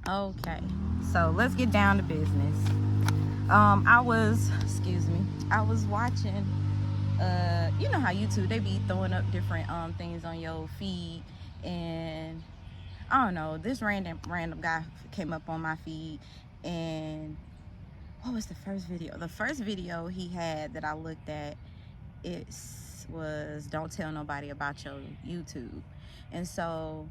Okay, so let's get down to business. I was watching, you know how YouTube, they be throwing up different things on your feed, and I don't know, this random guy came up on my feed, and what was the first video? The first video he had that I looked at, it was "Don't tell nobody about your YouTube," and so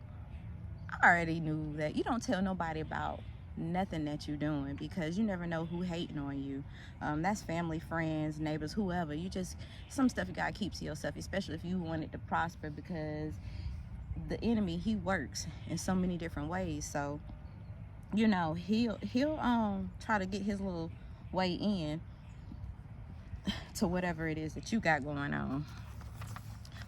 I already knew that you don't tell nobody about nothing that you're doing, because you never know who hating on you. That's family, friends, neighbors, whoever. You just, some stuff you gotta keep to yourself, especially if you want it to prosper, because the enemy, he works in so many different ways. So you know, he'll try to get his little way in to whatever it is that you got going on.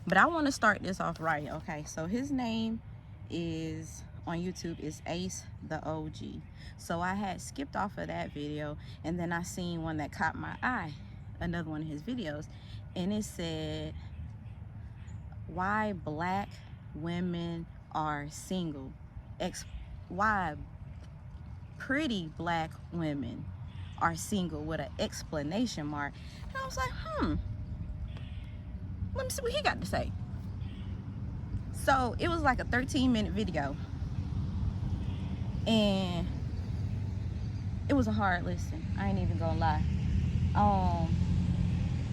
But I want to start this off right. Okay, so his name is on YouTube is Ace the OG. So I had skipped off of that video, and then I seen one that caught my eye, another one of his videos, and it said, "Why black women are single? Why pretty black women are single," with an exclamation mark. And I was like, let me see what he got to say. So it was like a 13-minute video, and it was a hard listen. I ain't even gonna lie.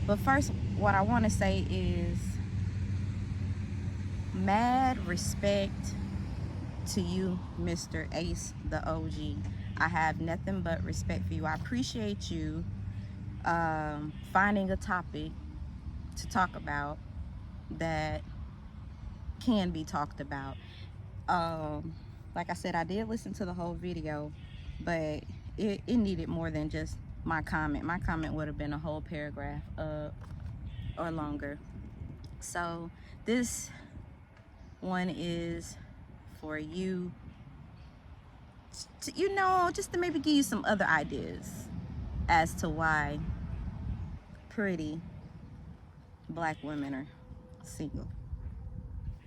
But first, what I want to say is mad respect to you, Mr. Ace the OG. I have nothing but respect for you. I appreciate you finding a topic to talk about that can be talked about. Like I said, I did listen to the whole video, but it needed more than just my comment. My comment would have been a whole paragraph or longer. So this one is for you to, you know, just to maybe give you some other ideas as to why pretty black women are single.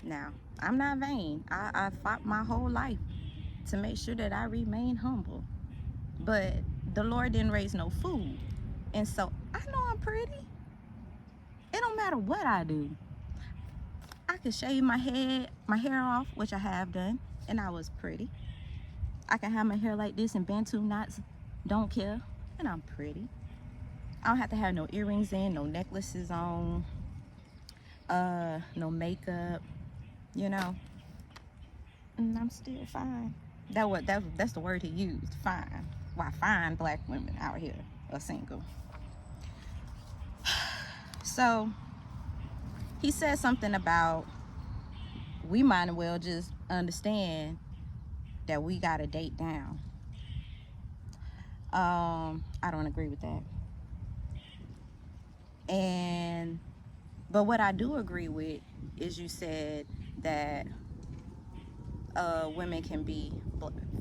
Now, I'm not vain. I fought my whole life to make sure that I remain humble. But the Lord didn't raise no fool. And so I know I'm pretty. It don't matter what I do. I could shave my hair off, which I have done, and I was pretty. I can have my hair like this in Bantu knots, don't care, and I'm pretty. I don't have to have no earrings in, no necklaces on, no makeup, you know, and I'm still fine. That's the word he used, fine. Why fine black women out here are single. So he said something about, we might as well just understand that we got a date down. I don't agree with that. But what I do agree with is, you said that women can be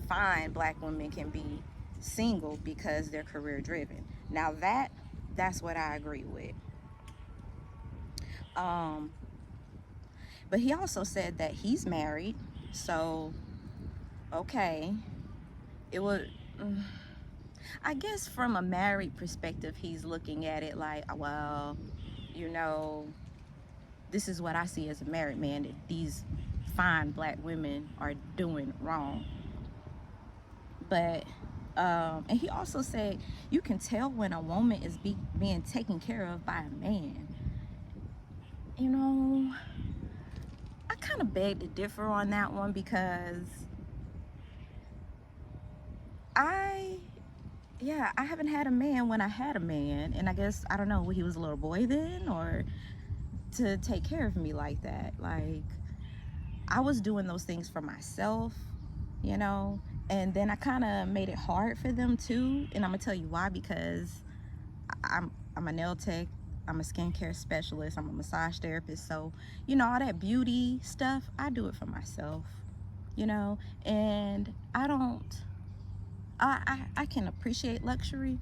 fine, black women can be single because they're career driven. Now that's what I agree with. But he also said that he's married, so okay, it would, I guess from a married perspective, he's looking at it like, well, you know, this is what I see as a married man, that these fine black women are doing wrong. But and he also said you can tell when a woman is being taken care of by a man. You know, I kind of beg to differ on that one, because I haven't had a man when I had a man, and I guess, I don't know, he was a little boy then, or to take care of me like that. Like, I was doing those things for myself, you know, and then I kind of made it hard for them too. And I'm gonna tell you why. Because I'm a nail tech, I'm a skincare specialist, I'm a massage therapist, so you know, all that beauty stuff, I do it for myself, you know. And I can appreciate luxury,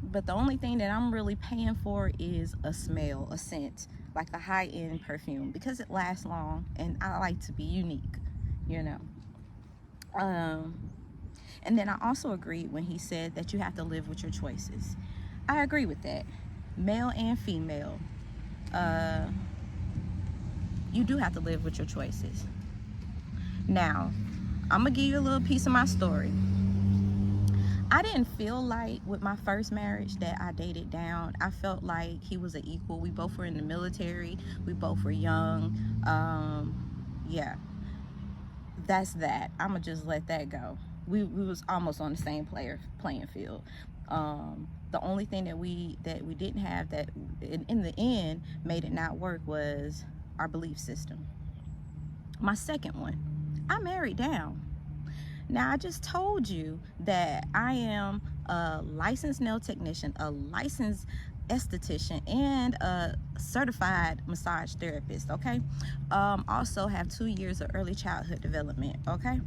but the only thing that I'm really paying for is a smell, a scent, like a high-end perfume, because it lasts long and I like to be unique, you know. And then I also agreed when he said that you have to live with your choices. I agree with that. Male and female, you do have to live with your choices. Now, I'm gonna give you a little piece of my story. I didn't feel like with my first marriage that I dated down. I felt like he was an equal. We both were in the military. We both were young. Yeah, that's that. I'm gonna just let that go. We was almost on the same playing field. The only thing that we didn't have that in the end made it not work was our belief system. My second one, I married down. Now, I just told you that I am a licensed nail technician, a licensed esthetician, and a certified massage therapist, okay? Also have 2 years of early childhood development, okay?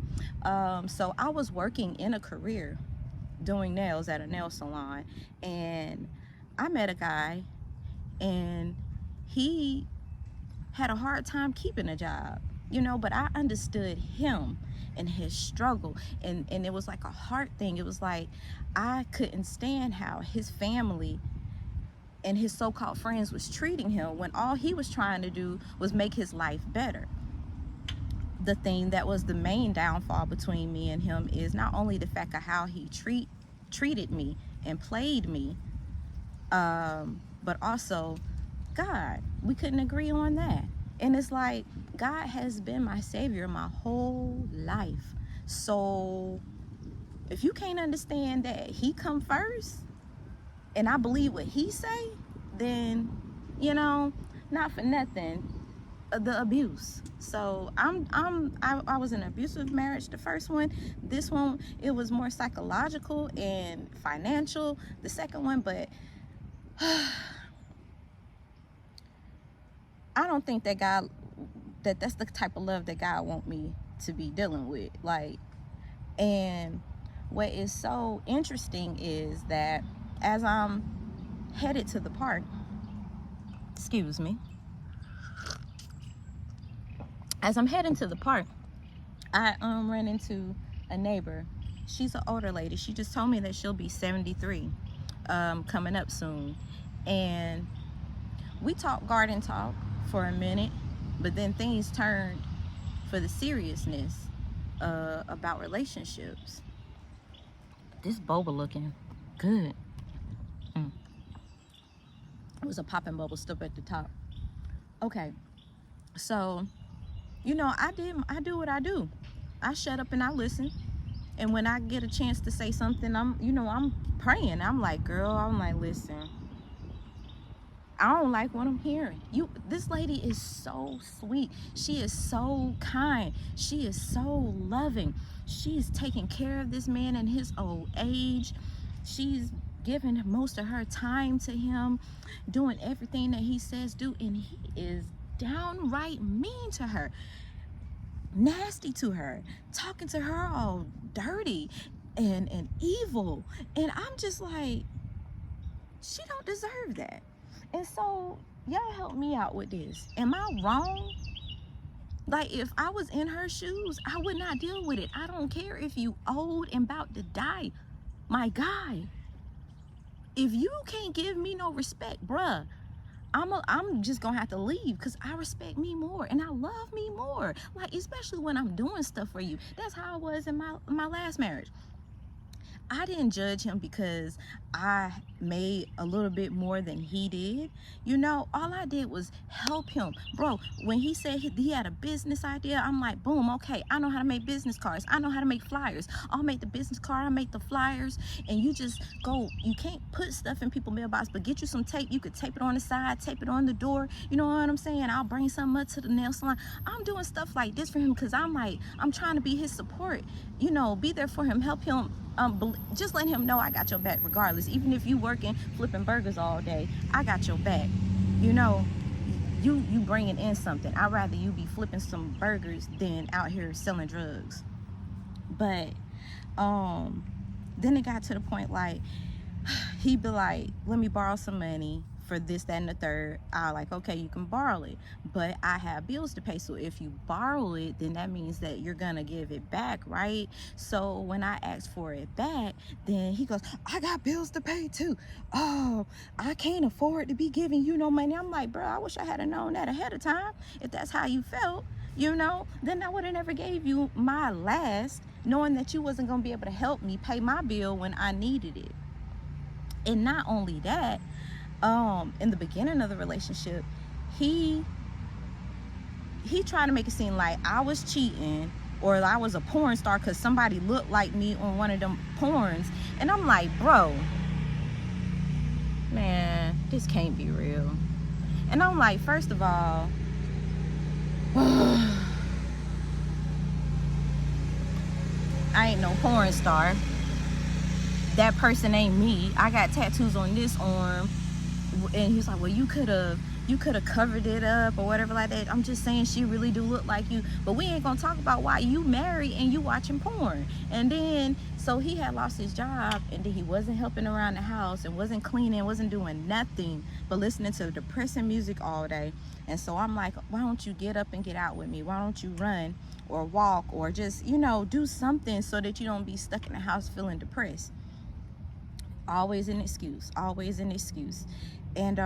So I was working in a career doing nails at a nail salon, and I met a guy, and he had a hard time keeping a job, you know, but I understood him and his struggle, and it was like a heart thing. It was like I couldn't stand how his family and his so-called friends was treating him when all he was trying to do was make his life better. The thing that was the main downfall between me and him is not only the fact of how he treated me and played me, but also God. We couldn't agree on that. And it's like, God has been my savior my whole life. So if you can't understand that he come first and I believe what he say, then, you know, not for nothing, the abuse. So I was in an abusive marriage, the first one. This one, it was more psychological and financial, the second one. But I don't think that that's the type of love that God want me to be dealing with. Like, and what is so interesting is that as I'm headed to the park, excuse me, as I'm heading to the park, I ran into a neighbor. She's an older lady. She just told me that she'll be 73 coming up soon. And we talked garden talk for a minute, but then things turned for the seriousness about relationships. This boba looking good. It was a popping bubble stuff at the top. Okay, so you know, I do what I do. I shut up and I listen. And when I get a chance to say something, I'm praying. I'm like, girl, listen, I don't like what I'm hearing. This lady is so sweet. She is so kind. She is so loving. She's taking care of this man in his old age. She's giving most of her time to him, doing everything that he says do, and he is downright mean to her, nasty to her, talking to her all dirty and evil. And I'm just like, she don't deserve that. And so y'all help me out with this. Am I wrong? Like, if I was in her shoes, I would not deal with it. I don't care if you old and about to die, my guy. If you can't give me no respect, bruh, I'm just gonna have to leave, because I respect me more and I love me more. Like, especially when I'm doing stuff for you. That's how I was in my last marriage. I didn't judge him because I made a little bit more than he did. You know, all I did was help him. Bro, when he said he had a business idea, I'm like, boom, okay, I know how to make business cards. I know how to make flyers. I'll make the business card, I'll make the flyers, and you just go, you can't put stuff in people's mailbox, but get you some tape. You could tape it on the side, tape it on the door. You know what I'm saying? I'll bring something up to the nail salon. I'm doing stuff like this for him because I'm trying to be his support, you know, be there for him, help him. Just let him know I got your back regardless. Even if you working flipping burgers all day, I got your back. You know, you bringing in something. I'd rather you be flipping some burgers than out here selling drugs. But then it got to the point like he'd be like, let me borrow some money for this, that, and the third. I like, okay, you can borrow it, but I have bills to pay. So if you borrow it, then that means that you're gonna give it back, right? So when I asked for it back, then he goes, I got bills to pay too. Oh, I can't afford to be giving you no money. I'm like, bro, I wish I had known that ahead of time. If that's how you felt, you know, then I would have never gave you my last, knowing that you wasn't gonna be able to help me pay my bill when I needed it. And not only that, in the beginning of the relationship, he tried to make it seem like I was cheating or I was a porn star because somebody looked like me on one of them porns. And I'm like, bro, man, this can't be real. And I'm like, first of all, I ain't no porn star. That person ain't me. I got tattoos on this arm. And he was like, well, you could have covered it up or whatever like that. I'm just saying, she really do look like you, but we ain't gonna talk about why you married and you watching porn. And then so he had lost his job, and then he wasn't helping around the house and wasn't cleaning, wasn't doing nothing but listening to depressing music all day. And so I'm like, why don't you get up and get out with me? Why don't you run or walk or just, you know, do something so that you don't be stuck in the house feeling depressed? Always an excuse, always an excuse. And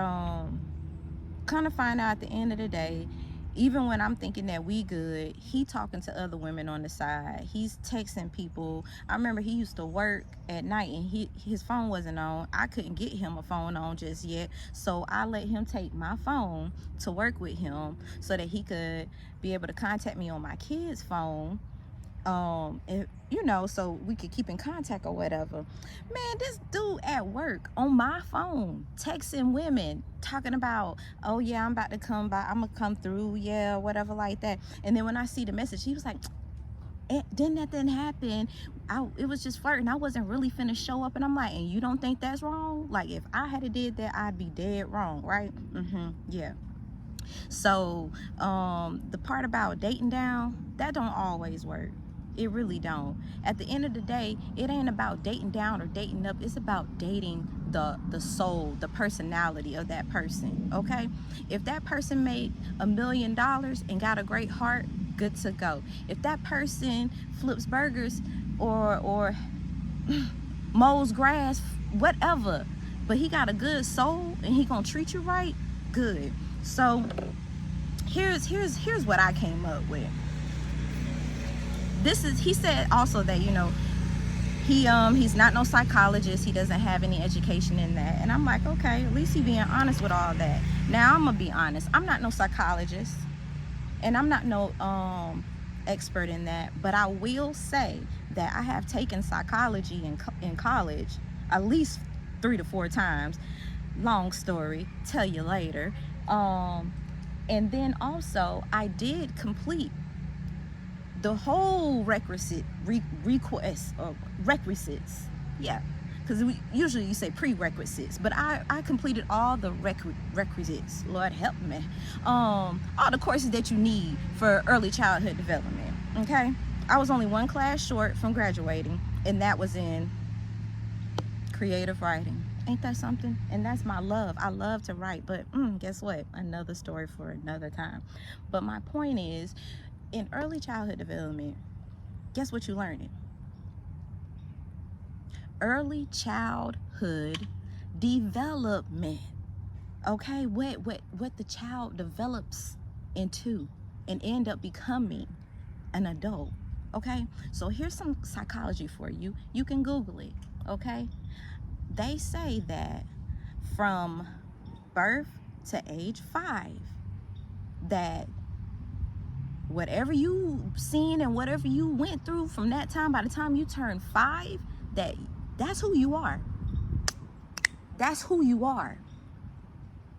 kind of find out at the end of the day, even when I'm thinking that we good, he talking to other women on the side. He's texting people. I remember he used to work at night and his phone wasn't on. I couldn't get him a phone on just yet, so I let him take my phone to work with him so that he could be able to contact me on my kid's phone, and, you know, so we could keep in contact or whatever. Man, this dude at work on my phone texting women, talking about, oh yeah, I'm about to come by, I'm gonna come through, yeah, whatever like that. And then when I see the message, he was like, then nothing happened. It was just flirting. I wasn't really finna show up. And I'm like, and you don't think that's wrong? Like, if I had did that, I'd be dead wrong, right? Yeah. So the part about dating down, that don't always work. It really don't. At the end of the day, it ain't about dating down or dating up. It's about dating the soul, the personality of that person, okay? If that person made $1 million and got a great heart, good to go. If that person flips burgers or mows grass, whatever, but he got a good soul and he gonna treat you right, good. So here's what I came up with. He said also that, you know, he's not no psychologist. He doesn't have any education in that. And I'm like, okay, at least he being honest with all that. Now I'm gonna be honest. I'm not no psychologist, and I'm not no expert in that. But I will say that I have taken psychology in college at least 3 to 4 times. Long story, tell you later. And then also I did complete the whole requisites, yeah, because usually you say prerequisites, but I completed all the requisites, Lord help me, all the courses that you need for early childhood development, okay? I was only 1 class short from graduating, and that was in creative writing. Ain't that something? And that's my love. I love to write, but guess what? Another story for another time. But my point is, in early childhood development, guess what you learning? Early childhood development, okay? What the child develops into and end up becoming an adult, okay? So here's some psychology for you. You can Google it, okay? They say that from birth to age 5, that whatever you seen and whatever you went through from that time, by the time you turn 5, that's who you are. That's who you are.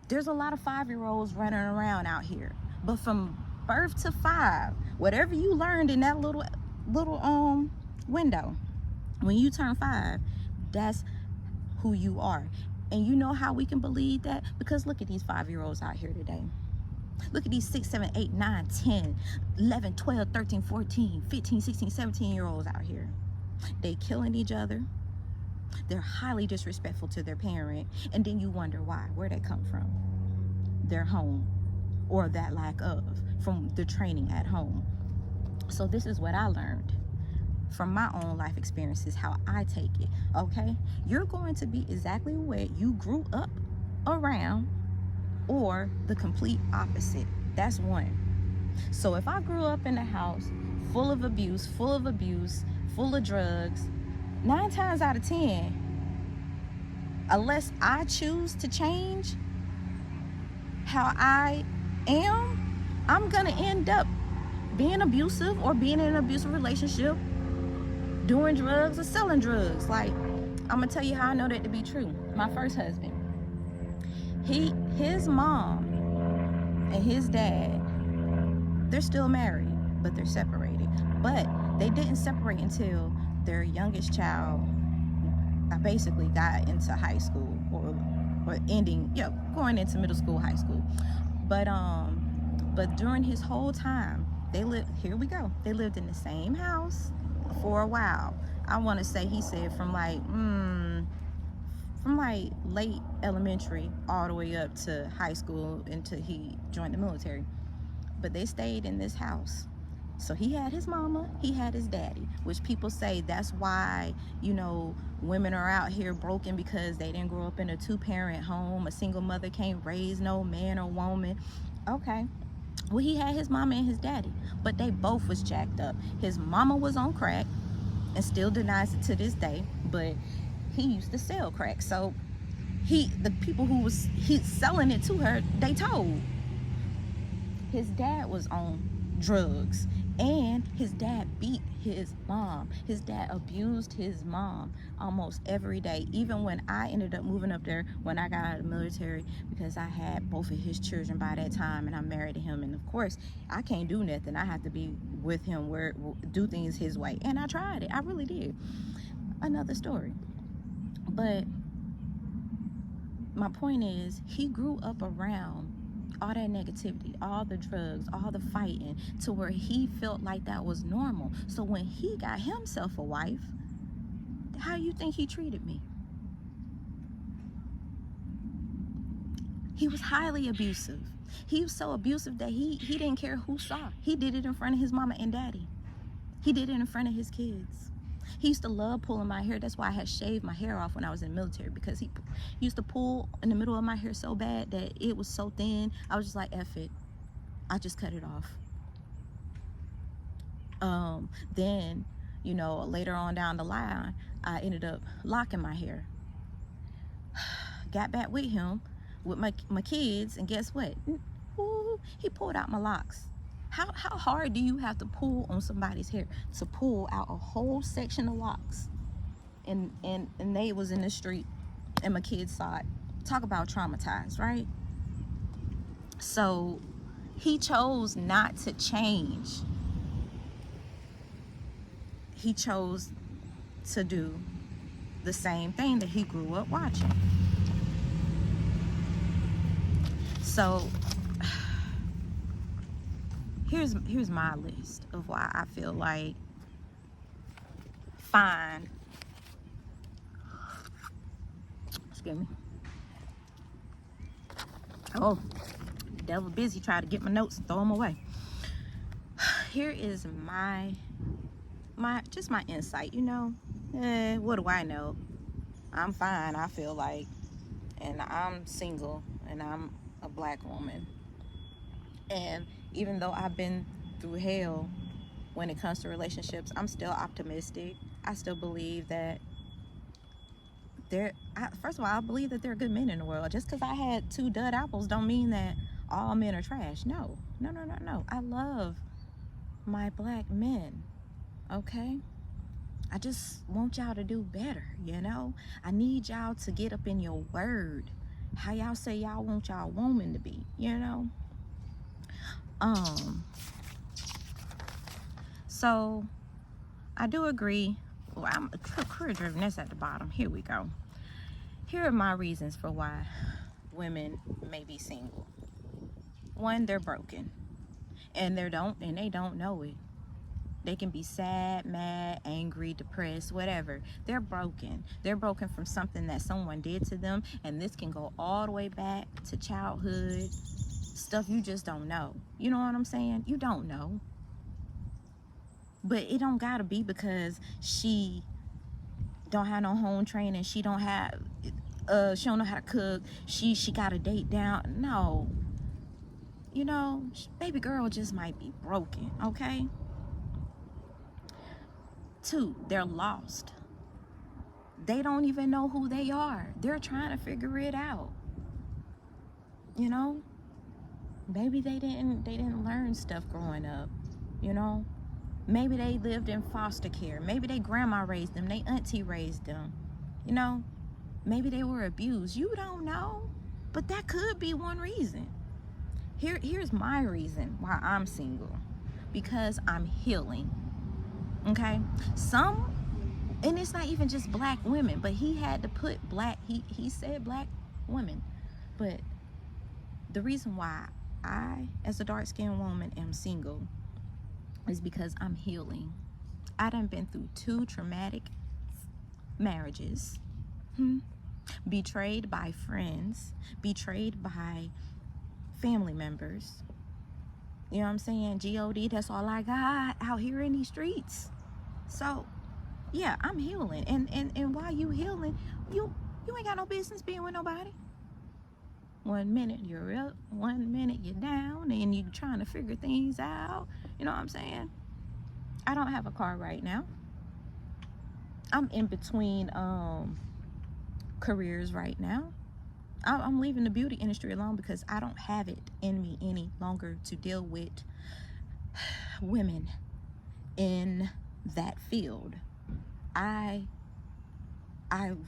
There's a lot of 5-year-olds running around out here, but from birth to 5, whatever you learned in that little window, when you turn 5, that's who you are. And you know how we can believe that? Because look at these 5-year-olds out here today. Look at these 6, 7, 8, 9, 10, 11, 12, 13, 14, 15, 16, 17-year-olds out here. They killing each other. They're highly disrespectful to their parent, and then you wonder why, where they come from, their home, or that lack of, from the training at home. So this is what I learned from my own life experiences, how I take it. Okay, you're going to be exactly what you grew up around, or the complete opposite. That's one. So if I grew up in a house full of abuse, full of drugs, 9 times out of 10, unless I choose to change how I am, I'm gonna end up being abusive, or being in an abusive relationship, doing drugs or selling drugs. Like, I'm gonna tell you how I know that to be true. My first husband, his mom and his dad, they're still married, but they're separated. But they didn't separate until their youngest child basically got into high school, or ending, going into middle school, high school. But during his whole time, they lived, here we go, they lived in the same house for a while. I want to say, he said from like late elementary all the way up to high school, until he joined the military. But they stayed in this house. So he had his mama, he had his daddy, which people say that's why, women are out here broken, because they didn't grow up in a 2-parent home. A single mother can't raise no man or woman. Okay. Well, he had his mama and his daddy, but they both was jacked up. His mama was on crack and still denies it to this day, but he used to sell crack. So the people who was selling it to her, they told. His dad was on drugs, and his dad beat his mom. His dad abused his mom almost every day. Even when I ended up moving up there when I got out of the military, because I had both of his children by that time, and I married him, and of course I can't do nothing. I have to be with him, do things his way, and I tried it. I really did. Another story. But my point is, he grew up around all that negativity, all the drugs, all the fighting, to where he felt like that was normal. So when he got himself a wife, how you think he treated me? He was highly abusive. He was so abusive that he didn't care who saw. He did it in front of his mama and daddy. He did it in front of his kids. He used to love pulling my hair. That's why I had shaved my hair off when I was in the military, because he used to pull in the middle of my hair so bad that it was so thin. I was just like, F it. I just cut it off. Then, later on down the line, I ended up locking my hair. Got back with him, with my kids, and guess what? Ooh, he pulled out my locks. How hard do you have to pull on somebody's hair to pull out a whole section of locks? And they was in the street, and my kids saw it. Talk about traumatized, right? So he chose not to change. He chose to do the same thing that he grew up watching. So here's my list of why I feel like fine. Excuse me. Oh, devil busy trying to get my notes and throw them away. Here is my insight. What do I know? I'm fine, I feel like, and I'm single, and I'm a black woman. And even though I've been through hell when it comes to relationships, I'm still optimistic. I still believe that first of all, I believe that there are good men in the world. Just because I had 2 dud apples don't mean that all men are trash. No. I love my black men, okay? I just want y'all to do better, I need y'all to get up in your word. How y'all say y'all want y'all woman to be, So I do agree. Well, I'm career driven. That's at the bottom. Here we go. Here are my reasons for why women may be single. 1, they're broken, and they don't know it. They can be sad, mad, angry, depressed, whatever. They're broken. They're broken from something that someone did to them, and this can go all the way back to childhood, stuff you just don't know. You know what I'm saying? You don't know. But it don't gotta be because she don't have no home training, she don't know how to cook, she got a date down. No. You know, baby girl just might be broken, okay? 2, they're lost. They don't even know who they are. They're trying to figure it out. You know? Maybe they didn't learn stuff growing up, you know? Maybe they lived in foster care. Maybe their grandma raised them, they auntie raised them. You know? Maybe they were abused. You don't know. But that could be one reason. Here's my reason why I'm single. Because I'm healing. Okay? And it's not even just black women, but he had to put black, he said black women. But the reason why I, as a dark-skinned woman, am single is because I'm healing. I done been through 2 traumatic marriages. Betrayed by friends, betrayed by family members. You know what I'm saying? God, that's all I got out here in these streets. So yeah, I'm healing. And while you healing, you ain't got no business being with nobody. 1 minute you're up, 1 minute you're down, and you trying to figure things out. You know what I'm saying? I don't have a car right now. I'm in between careers right now. I'm leaving the beauty industry alone because I don't have it in me any longer to deal with women in that field. I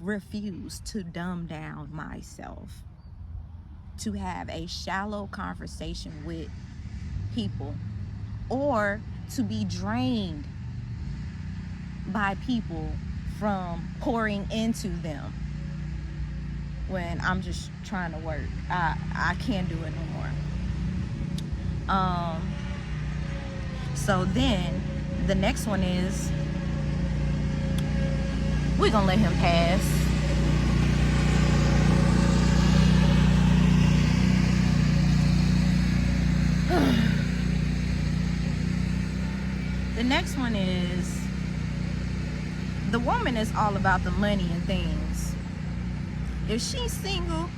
refuse to dumb down myself to have a shallow conversation with people, or to be drained by people from pouring into them when I'm just trying to work. I can't do it no more. So then the next one is, we're gonna let him pass. The next one is, the woman is all about the money and things. If she's single,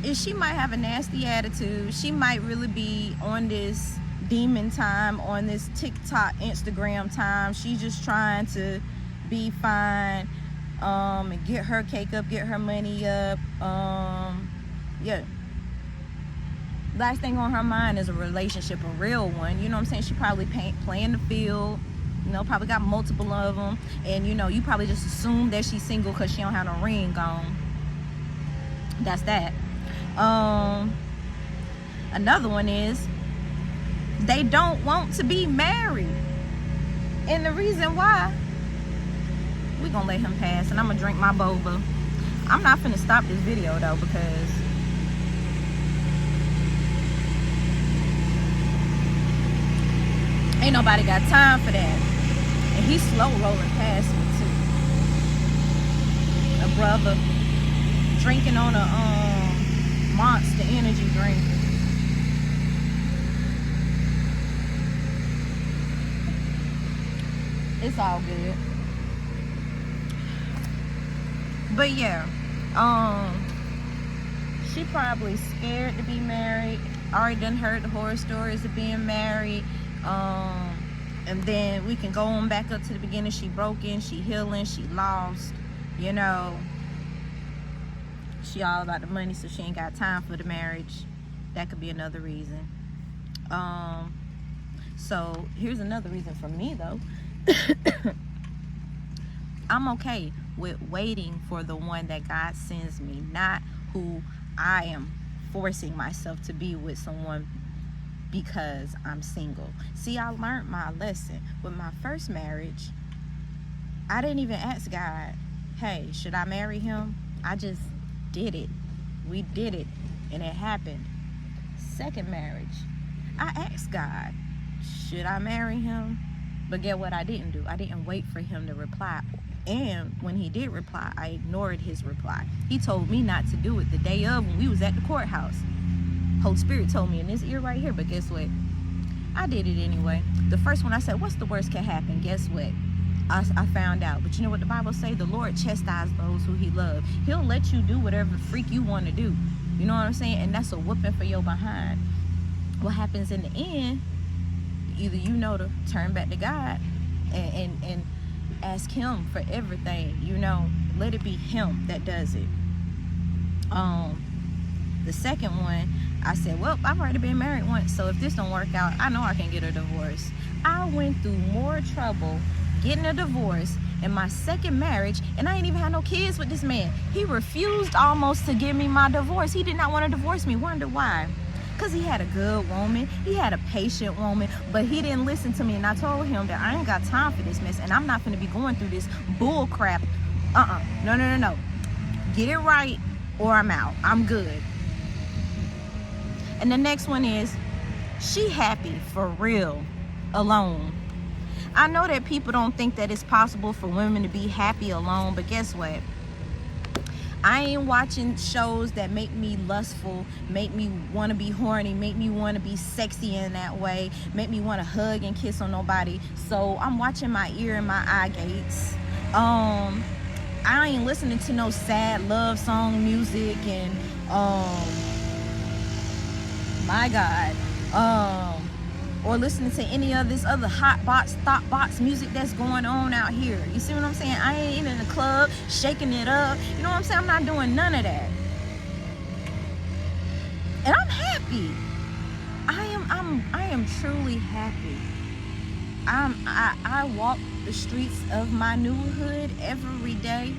if she might have a nasty attitude, she might really be on this demon time, on this TikTok, Instagram time. She's just trying to be fine, and get her cake up, get her money up. Yeah. Last thing on her mind is a relationship, a real one. You know what I'm saying? She probably playing the field. You know, probably got multiple of them. And, you know, you probably just assume that she's single because she don't have no ring on. That's that. Another one is, they don't want to be married. And the reason why, we're going to let him pass. And I'm going to drink my boba. I'm not finna stop this video, though, because ain't nobody got time for that. And he's slow rolling past me too. A brother drinking on a Monster energy drink. It's all good. But yeah, she probably scared to be married. Already done heard the horror stories of being married. And then we can go on back up to the beginning. She broken, she healing, she lost, you know. She all about the money, so she ain't got time for the marriage. That could be another reason. So here's another reason for me, though. I'm okay with waiting for the one that God sends me, not who I am forcing myself to be with someone because I'm single. See, I learned my lesson. With my first marriage, I didn't even ask God, hey, should I marry him? I just did it. We did it, and it happened. Second marriage, I asked God, should I marry him? But get what I didn't do? I didn't wait for him to reply. And when he did reply, I ignored his reply. He told me not to do it the day of when we was at the courthouse. Holy Spirit told me in this ear right here, but guess what? I did it anyway. The first one I said, what's the worst can happen? Guess what? I found out. But you know what the Bible say? The Lord chastises those who he loves. He'll let you do whatever freak you want to do. You know what I'm saying? And that's a whooping for your behind. What happens in the end, either you know to turn back to God and ask him for everything, you know, let it be him that does it. The second one, I said, well, I've already been married once, so if this don't work out, I know I can get a divorce. I went through more trouble getting a divorce in my second marriage, and I ain't even had no kids with this man. He refused almost to give me my divorce. He did not want to divorce me. Wonder why? Because he had a good woman, he had a patient woman, but he didn't listen to me. And I told him that I ain't got time for this mess, and I'm not gonna be going through this bull crap. No. Get it right or I'm out. I'm good. And the next one is, she happy for real, alone. I know that people don't think that it's possible for women to be happy alone, but guess what? I ain't watching shows that make me lustful, make me want to be horny, make me want to be sexy in that way, make me want to hug and kiss on nobody. So I'm watching my ear and my eye gates. I ain't listening to no sad love song music and my God, or listening to any of this other hot box, thought box music that's going on out here. You see what I'm saying? I ain't in the club shaking it up. You know what I'm saying? I'm not doing none of that. And I'm happy. I am truly happy. I walk the streets of my neighborhood every day.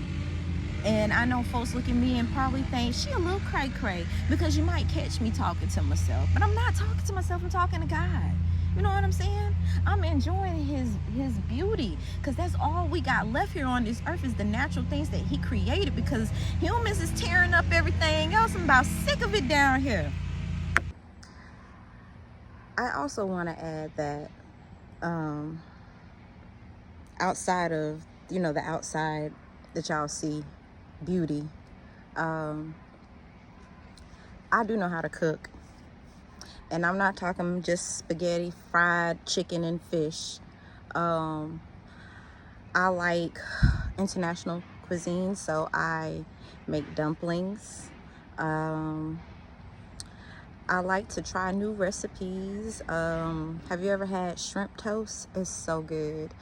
And I know folks look at me and probably think, she a little cray-cray, because you might catch me talking to myself. But I'm not talking to myself, I'm talking to God. You know what I'm saying? I'm enjoying his beauty, because that's all we got left here on this earth is the natural things that he created, because humans is tearing up everything else. I'm about sick of it down here. I also want to add that outside of, you know, the outside that y'all see, beauty, I do know how to cook. And I'm not talking just spaghetti, fried chicken, and fish. I like international cuisine, so I make dumplings. I like to try new recipes. Have you ever had shrimp toast? It's so good.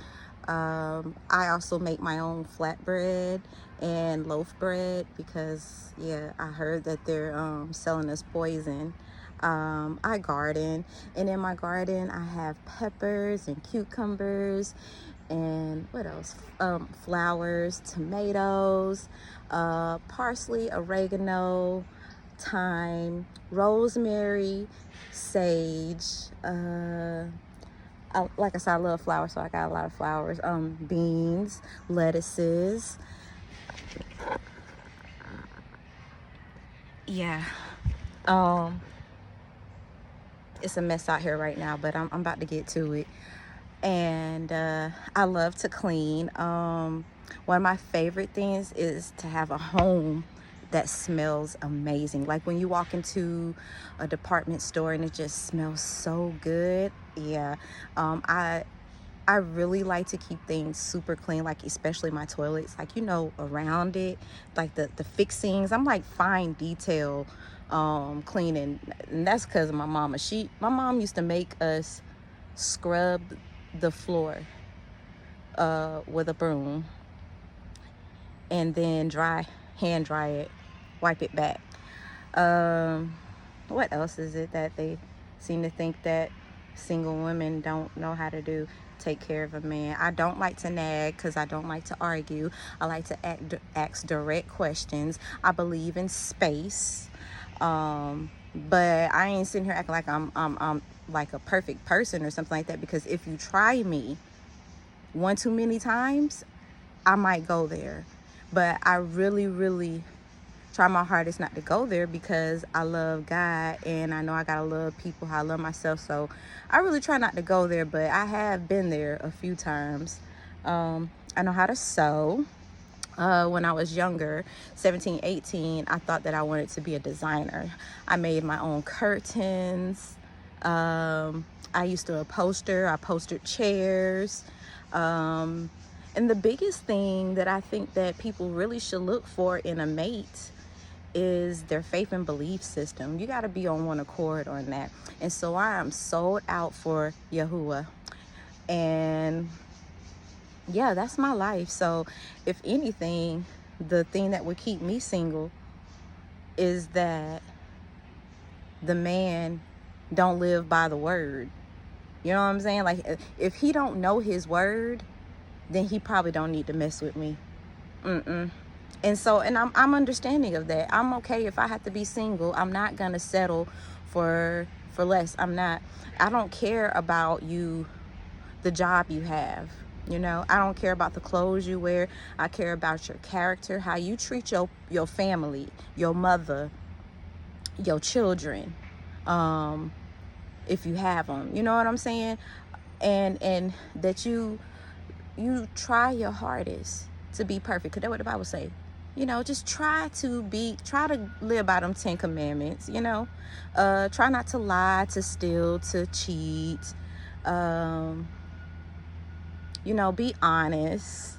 I also make my own flatbread and loaf bread because, yeah, I heard that they're selling us poison. I garden, and in my garden I have peppers and cucumbers and what else? Flowers, tomatoes, parsley, oregano, thyme, rosemary, sage. Like I said, I love flowers, so I got a lot of flowers. Beans, lettuces. Yeah. It's a mess out here right now, but I'm about to get to it. And I love to clean. One of my favorite things is to have a home that smells amazing. Like when you walk into a department store and it just smells so good. Yeah. I really like to keep things super clean, like especially my toilets, like, you know, around it, like the fixings. I'm like fine detail cleaning, and that's because of my mama. My mom used to make us scrub the floor with a broom and then hand dry it, wipe it back. What else is it that they seem to think that single women don't know how to do? Take care of a man. I don't like to nag because I don't like to argue. I like to ask direct questions. I believe in space. But I ain't sitting here acting like I'm like a perfect person or something like that, because if you try me one too many times, I might go there. But I really try my hardest not to go there because I love God and I know I gotta love people how I love myself. So I really try not to go there, but I have been there a few times. I know how to sew. When I was younger, 17, 18, I thought that I wanted to be a designer. I made my own curtains. I used to upholster. I upholstered chairs. And the biggest thing that I think that people really should look for in a mate is their faith and belief system. You got to be on one accord on that. And so I am sold out for Yahuwah. And yeah, that's my life. So if anything, the thing that would keep me single is that the man don't live by the word. You know what I'm saying? Like, if he don't know his word, then he probably don't need to mess with me. And so, and I'm understanding of that. I'm okay if I have to be single. I'm not gonna settle for less. I don't care about you, the job you have. You know, I don't care about the clothes you wear. I care about your character, how you treat your family, your mother, your children, if you have them. You know what I'm saying? And that you try your hardest to be perfect. Cause that's what the Bible say. You know, just try to live by them 10 commandments. You know, try not to lie, to steal, to cheat. You know, be honest.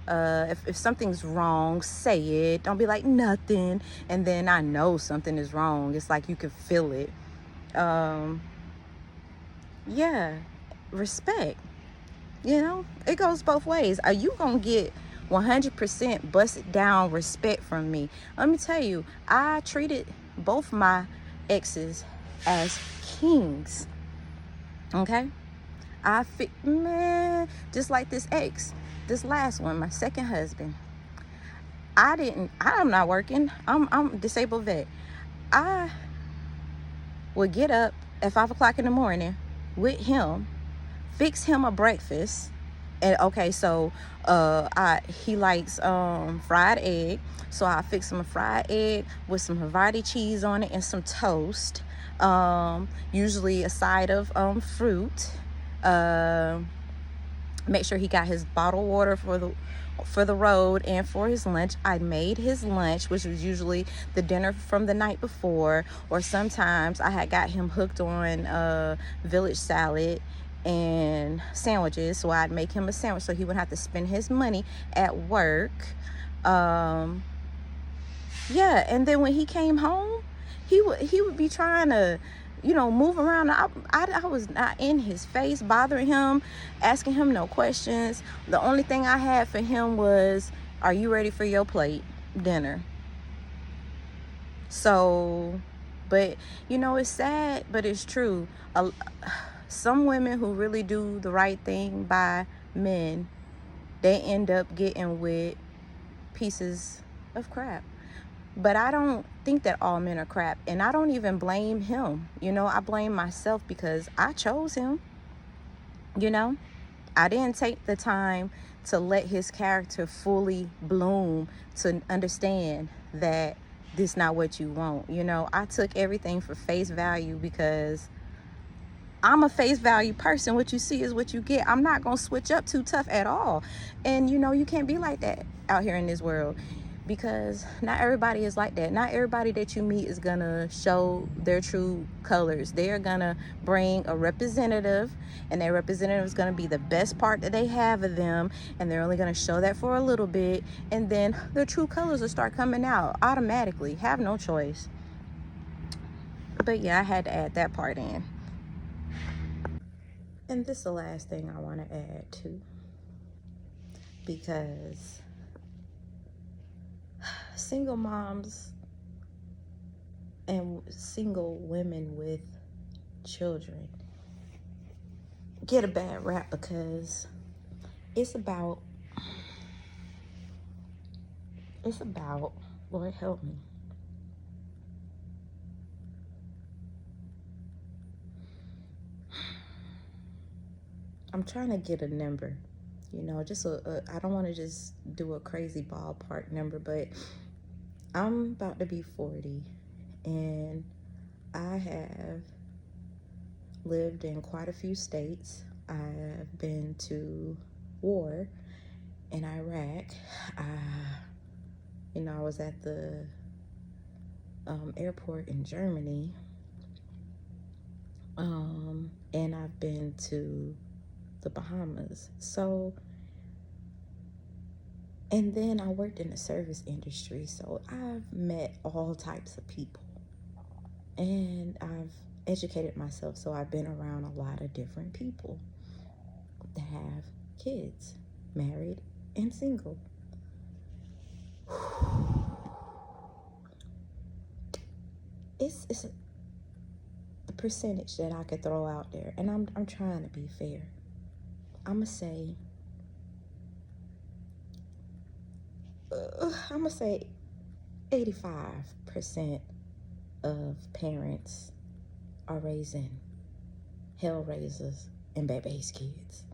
If something's wrong, say it. Don't be like nothing, and then I know something is wrong. It's like you can feel it. Yeah, respect. You know, it goes both ways. Are you gonna get 100% busted down respect from me? Let me tell you, I treated both my exes as kings. Okay, man, just like this ex, this last one, my second husband. I'm not working. I'm a disabled vet. I would get up at 5 o'clock in the morning with him, fix him a breakfast. And okay, so he likes fried egg. So I fix him a fried egg with some Havarti cheese on it and some toast. Usually a side of fruit. Make sure he got his bottled water for the road and for his lunch. I made his lunch, which was usually the dinner from the night before, or sometimes I had got him hooked on village salad and sandwiches, so I'd make him a sandwich so he wouldn't have to spend his money at work. Yeah, and then when he came home, he would be trying to, you know, move around. I was not in his face, bothering him, asking him no questions. The only thing I had for him was, are you ready for your plate dinner? So, but you know, it's sad, but it's true. Some women who really do the right thing by men, they end up getting with pieces of crap. But I don't think that all men are crap. And I don't even blame him. You know, I blame myself because I chose him. You know, I didn't take the time to let his character fully bloom to understand that this is not what you want. You know, I took everything for face value because I'm a face value person. What you see is what you get. I'm not going to switch up too tough at all. And, you know, you can't be like that out here in this world, because not everybody is like that. Not everybody that you meet is going to show their true colors. They're going to bring a representative, and their representative is going to be the best part that they have of them, and they're only going to show that for a little bit, and then their true colors will start coming out automatically. Have no choice. But yeah, I had to add that part in. And this is the last thing I want to add to, because single moms and single women with children get a bad rap because it's about, Lord help me, I'm trying to get a number, you know, just I don't want to just do a crazy ballpark number, but I'm about to be 40, and I have lived in quite a few states. I've been to war in Iraq. I was at the airport in Germany, and I've been to the Bahamas. So, and then I worked in the service industry, so I've met all types of people, and I've educated myself, so I've been around a lot of different people that have kids, married and single. It's the percentage that I could throw out there, and I'm trying to be fair. I'm gonna say 85% of parents are raising hellraisers and baby's kids.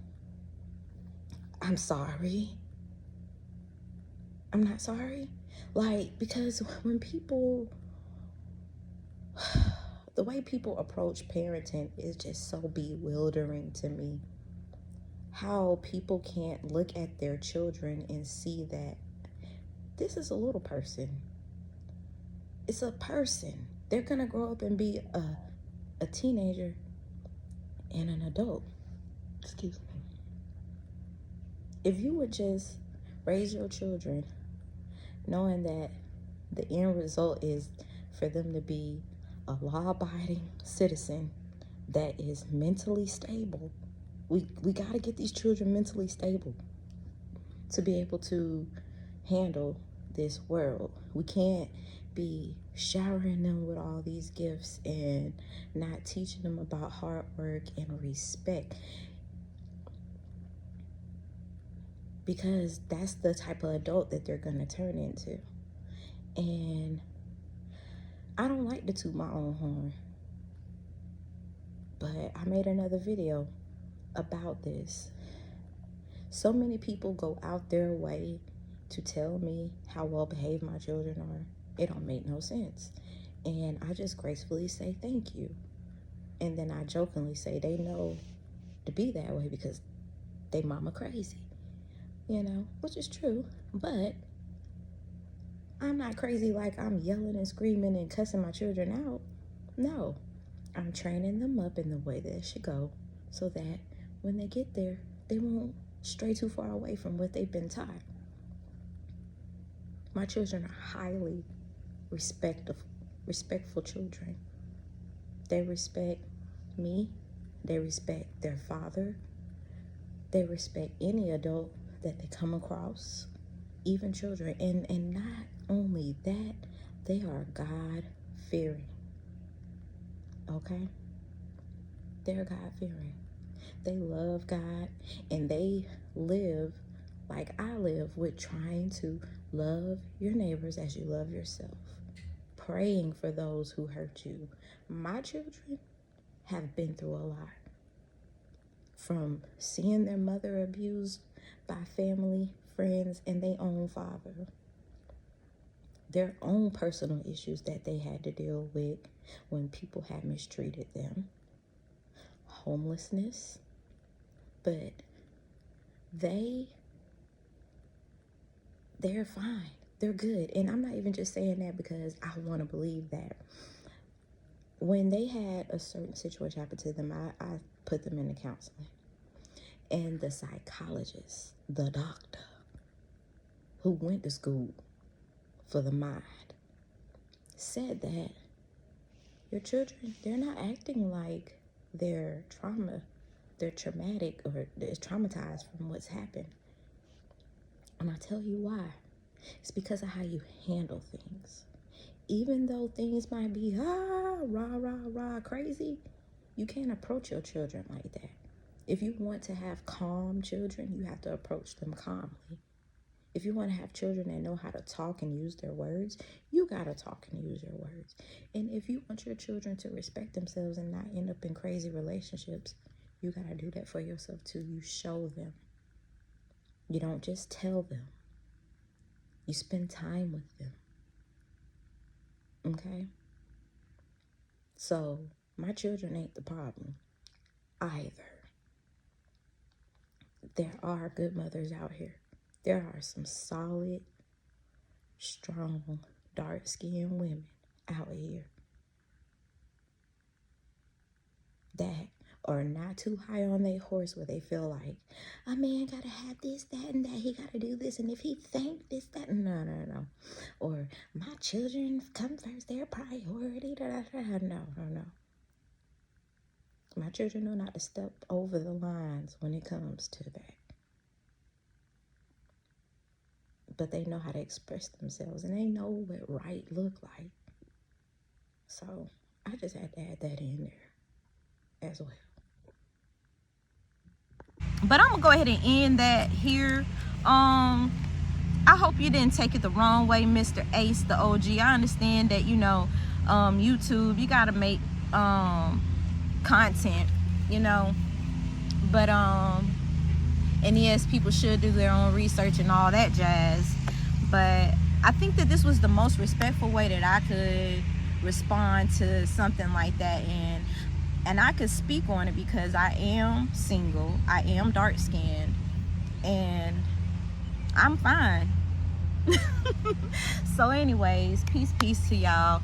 I'm sorry. I'm not sorry. Because when people, the way people approach parenting is just so bewildering to me. How people can't look at their children and see that this is a little person. It's a person. They're gonna grow up and be a teenager and an adult. Excuse me. If you would just raise your children knowing that the end result is for them to be a law-abiding citizen that is mentally stable. We got to get these children mentally stable to be able to handle this world. We can't be showering them with all these gifts and not teaching them about hard work and respect, because that's the type of adult that they're going to turn into. And I don't like to toot my own horn, but I made another video about this. So many people go out their way to tell me how well behaved my children are. It don't make no sense. And I just gracefully say thank you. And then I jokingly say they know to be that way because they mama crazy, which is true. But I'm not crazy like I'm yelling and screaming and cussing my children out. No, I'm training them up in the way that it should go so that when they get there, they won't stray too far away from what they've been taught. My children are highly respectful children. They respect me. They respect their father. They respect any adult that they come across, even children. And not only that, they are God-fearing. Okay? They're God-fearing. They love God, and they live like I live, with trying to love your neighbors as you love yourself, praying for those who hurt you. My children have been through a lot, from seeing their mother abused by family, friends, and their own father, their own personal issues that they had to deal with when people had mistreated them, homelessness. But they're fine. They're good. And I'm not even just saying that because I want to believe that. When they had a certain situation happen to them, I put them into counseling. And the psychologist, the doctor, who went to school for the mind, said that your children, they're not acting like they're traumatic, or they're traumatized from what's happened. And I'll tell you why. It's because of how you handle things. Even though things might be rah, crazy, you can't approach your children like that. If you want to have calm children, you have to approach them calmly. If you want to have children that know how to talk and use their words, you got to talk and use your words. And if you want your children to respect themselves and not end up in crazy relationships, you got to do that for yourself too. You show them. You don't just tell them. You spend time with them. Okay? So, my children ain't the problem either. There are good mothers out here. There are some solid, strong, dark-skinned women out here that are not too high on their horse where they feel like a man gotta have this, that, and that. He gotta do this, and if he think this, that, no. Or my children come first, their priority. No. My children know not to step over the lines when it comes to that. But they know how to express themselves, and they know what right look like. So I just had to add that in there as well. But I'm gonna go ahead and end that here. I hope you didn't take it the wrong way, Mr. Ace, the OG. I understand that, you know, YouTube, you gotta make content, you know. But and yes, people should do their own research and all that jazz. But I think that this was the most respectful way that I could respond to something like that, and I could speak on it because I am single, I am dark skinned, and I'm fine. So anyways, peace to y'all.